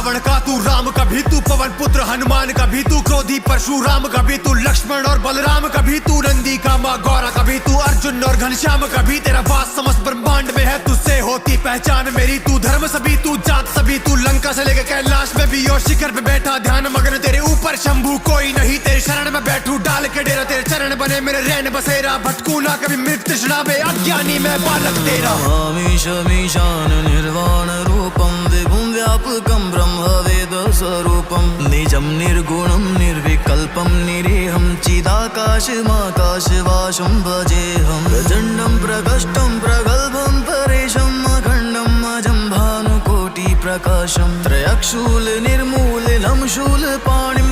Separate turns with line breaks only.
रावण का तू, राम कभी तू, पवन पुत्र हनुमान कभी तू, क्रोधी परशुराम कभी तू, लक्ष्मण और बलराम कभी तू, नंदी का माँ गौरा कभी तू, अर्जुन और घनश्याम कभी। तेरा वास समस्त ब्रह्मांड में है, तुझसे होती पहचान मेरी। तू धर्म सभी, तू जात सभी, तू लंका से लेकर कैलाश में भी और शिखर पे बैठा ध्यान मग्न। तेरे ऊपर शंभू कोई नहीं, तेरे शरण में बैठू डाल के डेरा। तेरे चरण बने मेरे रैन बसेरा, भटकू ना कभी मृत तृष्णा में, अज्ञानी मैं बालक तेरा।
मीशान निर्वाण रूपम विभुं व्यापकं ब्रह्म वेद स्वरूपम, निजं निर्गुणं निर्विकल्पं निरीहं चिदाकाशमाकाशवासं भजेऽहं। प्रचण्डं प्रकष्टं प्रगल्भं परेशम् अखण्डम् अजं भानुकोटिप्रकाशं, त्रयशूल निर्मूलनं शूलपाणिं